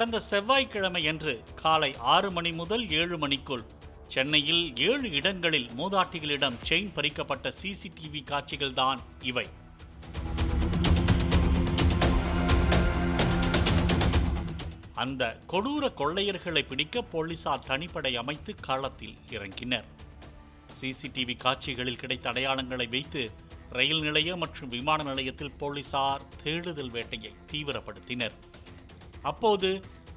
கடந்த செவ்வாய்க்கிழமையன்று காலை 6 மணி முதல் 7 மணிக்குள் சென்னையில் 7 இடங்களில் மூதாட்டிகளிடம் செயின் பறிக்கப்பட்ட சிசிடிவி காட்சிகள்தான் இவை. அந்த கொடூர கொள்ளையர்களை பிடிக்க போலீசார் தனிப்படை அமைத்து களத்தில் இறங்கினர். சிசிடிவி காட்சிகளில் கிடைத்த அடையாளங்களை வைத்து ரயில் நிலையம் மற்றும் விமான நிலையத்தில் போலீசார் தேடுதல் வேட்டையை தீவிரப்படுத்தினர். அப்போது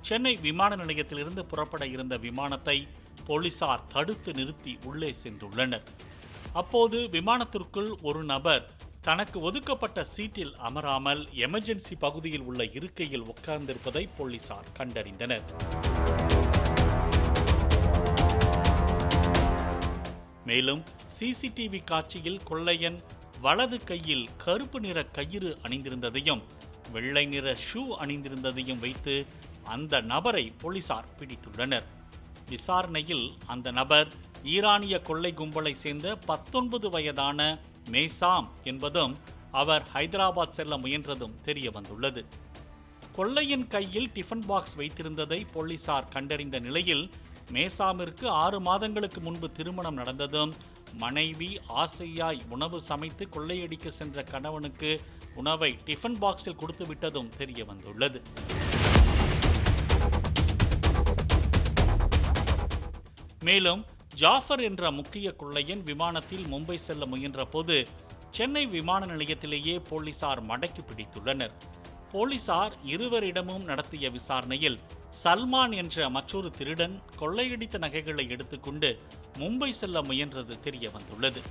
சென்னை விமான நிலையத்திலிருந்து புறப்பட இருந்த விமானத்தை போலீசார் தடுத்து நிறுத்தி உள்ளே சென்றுள்ளனர். அப்போது விமானத்திற்குள் ஒரு நபர் தனக்கு ஒதுக்கப்பட்ட சீட்டில் அமராமல் எமர்ஜென்சி பகுதியில் உள்ள இருக்கையில் உட்கார்ந்திருப்பதை போலீசார் கண்டறிந்தனர். மேலும் சிசிடிவி காட்சியில் கொள்ளையன் வலது கையில் கருப்பு நிற கயிறு அணிந்திருந்ததையும் வெள்ளை நிற ஷூ அணிந்திருந்ததையும் வைத்து அந்த நபரை போலீசார் பிடித்துள்ளனர். விசாரணையில் அந்த நபர் ஈரானிய கொள்ளை கும்பலை சேர்ந்த 19 வயதான மேசாம் என்பதும் அவர் ஹைதராபாத் செல்ல முயன்றதும் தெரிய வந்துள்ளது. கொள்ளையின் கையில் டிஃபன் பாக்ஸ் வைத்திருந்ததை போலீசார் கண்டறிந்த நிலையில் மேசாமிற்கு 6 மாதங்களுக்கு முன்பு திருமணம் நடந்ததும் மனைவி ஆசையாய் உணவு சமைத்து கொள்ளையடிக்க சென்ற கணவனுக்கு உணவை டிஃபன் பாக்ஸில் கொடுத்து விட்டதும் தெரிய வந்துள்ளது. மேலும் ஜாஃபர் என்ற முக்கிய கொள்ளையன் விமானத்தில் மும்பை செல்ல முயன்ற போது சென்னை விமான நிலையத்திலேயே போலீசார் மடக்கி பிடித்துள்ளனர். போலீசார் இருவரிடமும் நடத்திய விசாரணையில் சல்மான் என்ற மற்றொரு திருடன் கொள்ளையடித்த நகைகளை எடுத்துக்கொண்டு மும்பை செல்ல முயன்றது தெரிய வந்துள்ளது.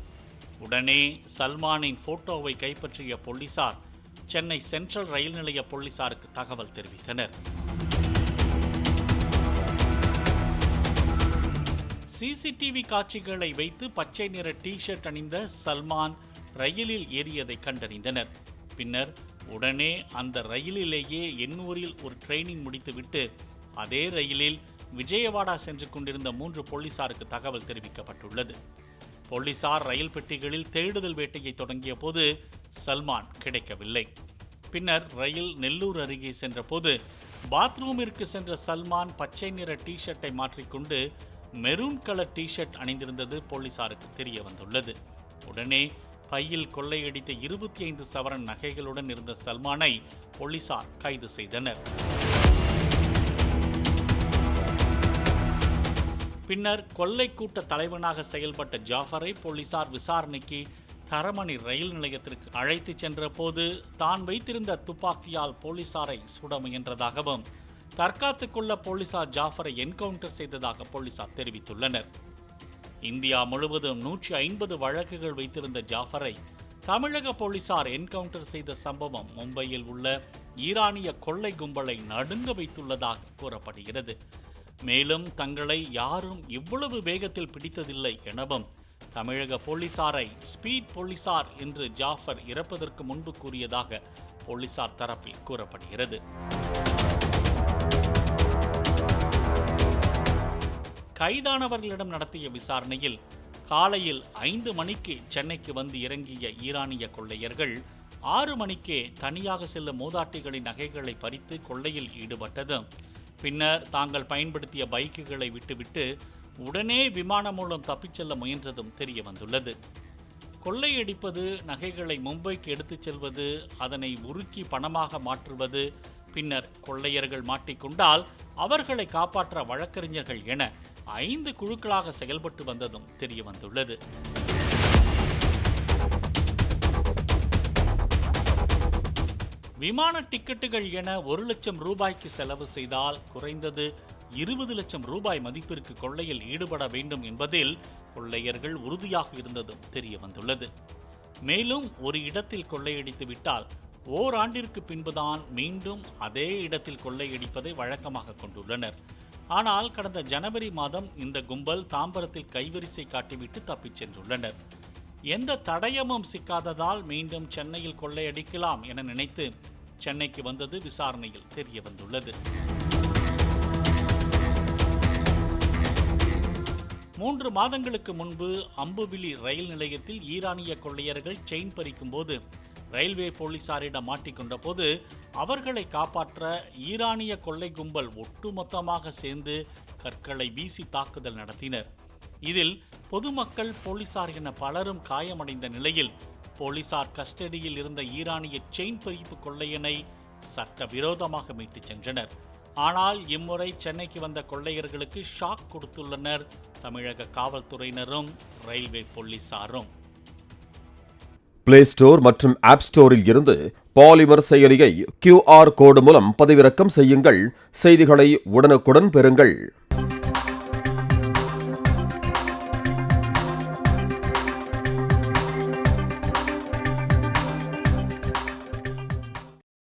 உடனே சல்மானின் போட்டோவை கைப்பற்றிய போலீசார் சென்னை சென்ட்ரல் ரயில் நிலைய போலீசாருக்கு தகவல் தெரிவித்தனர். சிசிடிவி காட்சிகளை வைத்து பச்சை நிற டி-ஷர்ட் அணிந்த சல்மான் ரயிலில் ஏறியதை கண்டறிந்தனர். பின்னர் உடனே அந்த ரயிலிலேயே எண்ணூரில் ஒரு ட்ரெயினிங் முடித்துவிட்டு அதே ரயிலில் விஜயவாடா சென்று கொண்டிருந்த 3 போலீசாருக்கு தகவல் தெரிவிக்கப்பட்டுள்ளது. போலீசார் ரயில் பெட்டிகளில் தேடுதல் வேட்டையை தொடங்கிய போது சல்மான் கிடைக்கவில்லை. பின்னர் ரயில் நெல்லூர் அருகே சென்ற போது பாத்ரூமிற்கு சென்ற சல்மான் பச்சை நிற டி-ஷர்ட்டை மாற்றிக்கொண்டு மெரூன் கலர் டி-ஷர்ட் அணிந்திருந்தது போலீசாருக்கு தெரிய வந்துள்ளது. உடனே பையில் கொள்ளையடித்த 25 சவரன் நகைகளுடன் இருந்த சல்மானை போலீசார் கைது செய்தனர். பின்னர் கொள்ளை கூட்ட தலைவனாக செயல்பட்ட ஜாஃபரை போலீசார் விசாரணைக்கு தரமணி ரயில் நிலையத்திற்கு அழைத்து சென்ற போது தான் வைத்திருந்த துப்பாக்கியால் போலீசாரை சுட முயன்றதாகவும் தற்காத்துக் கொள்ள போலீசார் ஜாஃபரை என்கவுண்டர் செய்ததாக போலீசார் தெரிவித்துள்ளனர். இந்தியா முழுவதும் 150 வழக்குகள் வைத்திருந்த ஜாஃபரை தமிழக போலீசார் என்கவுண்டர் செய்த சம்பவம் மும்பையில் உள்ள ஈரானிய கொள்ளை கும்பலை நடுங்க வைத்துள்ளதாக கூறப்படுகிறது. மேலும் தங்களை யாரும் இவ்வளவு வேகத்தில் பிடித்ததில்லை எனவும் தமிழக போலீசாரை ஸ்பீட் போலீசார் என்று ஜாஃபர் இறப்பதற்கு முன்பு கூறியதாக போலீசார் தரப்பில் கூறப்படுகிறது. கைதானவர்களிடம் நடத்திய விசாரணையில் காலையில் 5 மணிக்கு சென்னைக்கு வந்து இறங்கிய ஈரானிய கொள்ளையர்கள் 6 மணிக்கே தனியாக செல்லும் மூதாட்டிகளின் நகைகளை பறித்து கொள்ளையில் ஈடுபட்டதும் பின்னர் தாங்கள் பயன்படுத்திய பைக்குகளை விட்டுவிட்டு உடனே விமானம் மூலம் தப்பிச் செல்ல முயன்றதும் தெரிய வந்துள்ளது. கொள்ளையடிப்பது, நகைகளை மும்பைக்கு எடுத்துச் செல்வது, அதனை உருக்கி பணமாக மாற்றுவது, பின்னர் கொள்ளையர்கள் மாட்டிக்கொண்டால் அவர்களை காப்பாற்ற வழக்கறிஞர்கள் என 5 குழுக்களாக செயல்பட்டு வந்ததும் தெரிய வந்துள்ளது. விமான டிக்கெட்டுகள் என 1 லட்சம் ரூபாய்க்கு செலவு செய்தால் குறைந்தது 20 லட்சம் ரூபாய் மதிப்பிற்கு கொள்ளையில் ஈடுபட வேண்டும் என்பதில் கொள்ளையர்கள் உறுதியாக இருந்ததும் தெரிய வந்துள்ளது. மேலும் ஒரு இடத்தில் கொள்ளையடித்து விட்டால் ஓராண்டிற்கு பின்புதான் மீண்டும் அதே இடத்தில் கொள்ளையடிப்பதை வழக்கமாக கொண்டுள்ளனர். ஆனால் கடந்த ஜனவரி மாதம் இந்த கும்பல் தாம்பரத்தில் கைவரிசை காட்டிவிட்டு தப்பிச் சென்றுள்ளனர். எந்த தடயமும் சிக்காததால் மீண்டும் சென்னையில் கொள்ளையடிக்கலாம் என நினைத்து சென்னைக்கு வந்தது விசாரணையில் தெரிய வந்துள்ளது. 3 மாதங்களுக்கு முன்பு அம்புவிலி ரயில் நிலையத்தில் ஈரானிய கொள்ளையர்கள் செயின் பறிக்கும் போது ரயில்வே போலீசாரிடம் மாட்டிக்கொண்ட போது அவர்களை காப்பாற்ற ஈரானிய கொள்ளை கும்பல் ஒட்டுமொத்தமாக சேர்ந்து கற்களை வீசி தாக்குதல் நடத்தினர். இதில் பொதுமக்கள், போலீசார் என பலரும் காயமடைந்த நிலையில் போலீசார் கஸ்டடியில் இருந்த ஈரானிய செயின் பறிப்பு கொள்ளையனை சட்டவிரோதமாக மீட்டுச் சென்றனர். ஆனால் இம்முறை சென்னைக்கு வந்த கொள்ளையர்களுக்கு ஷாக் கொடுத்துள்ளனர் தமிழக காவல்துறையினரும் ரயில்வே போலீசாரும். பிளே ஸ்டோர் மற்றும் ஆப் ஸ்டோரில் இருந்து பாலிமர் செயலியை QR கோடு மூலம் பதிவிறக்கம் செய்யுங்கள். செய்திகளை உடனுக்குடன் பெறுங்கள்.